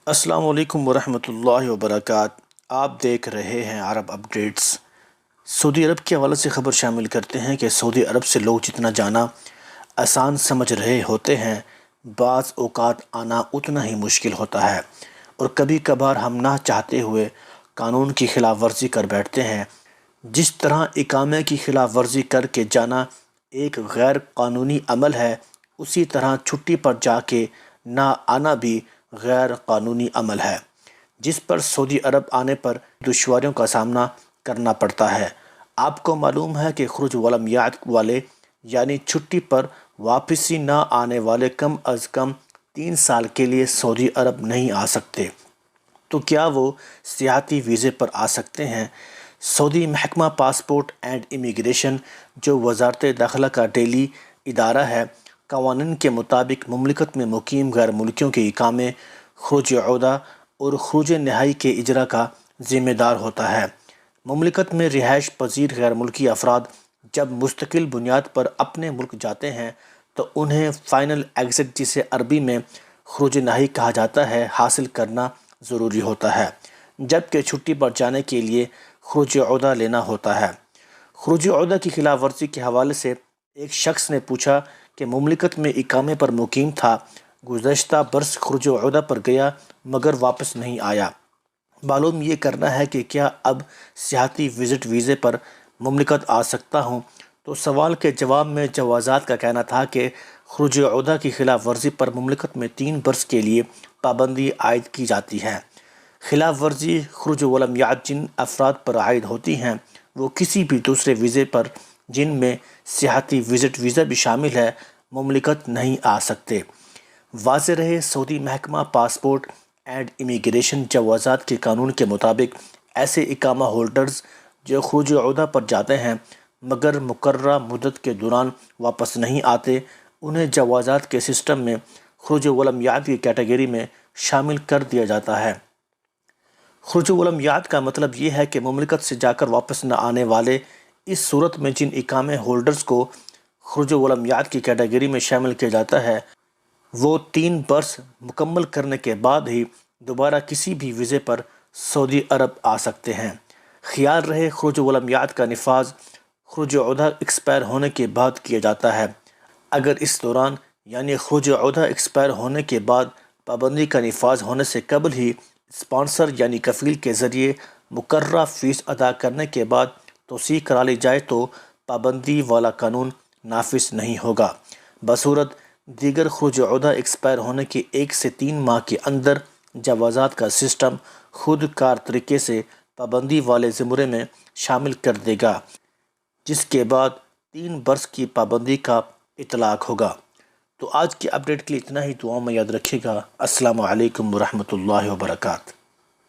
السلام علیکم ورحمۃ اللہ وبرکاتہ۔ آپ دیکھ رہے ہیں عرب اپڈیٹس۔ سعودی عرب کے حوالے سے خبر شامل کرتے ہیں کہ سعودی عرب سے لوگ جتنا جانا آسان سمجھ رہے ہوتے ہیں، بعض اوقات آنا اتنا ہی مشکل ہوتا ہے، اور کبھی کبھار ہم نہ چاہتے ہوئے قانون کی خلاف ورزی کر بیٹھتے ہیں۔ جس طرح اقامے کی خلاف ورزی کر کے جانا ایک غیر قانونی عمل ہے، اسی طرح چھٹی پر جا کے نہ آنا بھی غیر قانونی عمل ہے، جس پر سعودی عرب آنے پر دشواریوں کا سامنا کرنا پڑتا ہے۔ آپ کو معلوم ہے کہ خروج والمیعاد والے یعنی چھٹی پر واپسی نہ آنے والے کم از کم 3 سال کے لیے سعودی عرب نہیں آ سکتے، تو کیا وہ سیاحتی ویزے پر آ سکتے ہیں؟ سعودی محکمہ پاسپورٹ اینڈ امیگریشن، جو وزارت داخلہ کا ڈیلی ادارہ ہے، قوانین کے مطابق مملکت میں مقیم غیر ملکیوں کے اقامے، خروج عودہ اور خروج نہائی کے اجرا کا ذمہ دار ہوتا ہے۔ مملکت میں رہائش پذیر غیر ملکی افراد جب مستقل بنیاد پر اپنے ملک جاتے ہیں تو انہیں فائنل ایگزٹ، جسے عربی میں خروج نہائی کہا جاتا ہے، حاصل کرنا ضروری ہوتا ہے، جبکہ چھٹی پر جانے کے لیے خروج عودہ لینا ہوتا ہے۔ خروج عودہ کی خلاف ورزی کے حوالے سے ایک شخص نے پوچھا کہ مملکت میں اقامے پر مقیم تھا، گزشتہ برس خروج عودہ پر گیا مگر واپس نہیں آیا۔ معلوم یہ کرنا ہے کہ کیا اب سیاحتی وزٹ ویزے پر مملکت آ سکتا ہوں؟ تو سوال کے جواب میں جوازات کا کہنا تھا کہ خروج عودہ کی خلاف ورزی پر مملکت میں 3 برس کے لیے پابندی عائد کی جاتی ہے۔ خلاف ورزی خروج والمیعاد جن افراد پر عائد ہوتی ہیں وہ کسی بھی دوسرے ویزے پر، جن میں سیاحتی وزٹ ویزا بھی شامل ہے، مملکت نہیں آ سکتے۔ واضح رہے، سعودی محکمہ پاسپورٹ اینڈ امیگریشن جوازات کے قانون کے مطابق ایسے اقامہ ہولڈرز جو خروج عودہ پر جاتے ہیں مگر مقررہ مدت کے دوران واپس نہیں آتے، انہیں جوازات کے سسٹم میں خروج والمیعاد کی کیٹیگری میں شامل کر دیا جاتا ہے۔ خروج والمیعاد کا مطلب یہ ہے کہ مملکت سے جا کر واپس نہ آنے والے۔ اس صورت میں جن اقامے ہولڈرز کو خروج والمیعاد کی کیٹیگری میں شامل کیا جاتا ہے، وہ 3 برس مکمل کرنے کے بعد ہی دوبارہ کسی بھی ویزے پر سعودی عرب آ سکتے ہیں۔ خیال رہے، خروج والمیعاد کا نفاذ خروج عودہ ایکسپائر ہونے کے بعد کیا جاتا ہے۔ اگر اس دوران یعنی خروج عودہ ایکسپائر ہونے کے بعد پابندی کا نفاذ ہونے سے قبل ہی اسپانسر یعنی کفیل کے ذریعے مقررہ فیس ادا کرنے کے بعد توسیع کرا لی جائے تو پابندی والا قانون نافذ نہیں ہوگا، بصورت دیگر خروج عودہ ایکسپائر ہونے کے 1 سے 3 ماہ کے اندر جوازات کا سسٹم خود کار طریقے سے پابندی والے زمرے میں شامل کر دے گا، جس کے بعد 3 برس کی پابندی کا اطلاق ہوگا۔ تو آج کی اپڈیٹ کے لیے اتنا ہی، دعاؤں میں یاد رکھیے گا۔ السلام علیکم ورحمۃ اللہ وبرکاتہ۔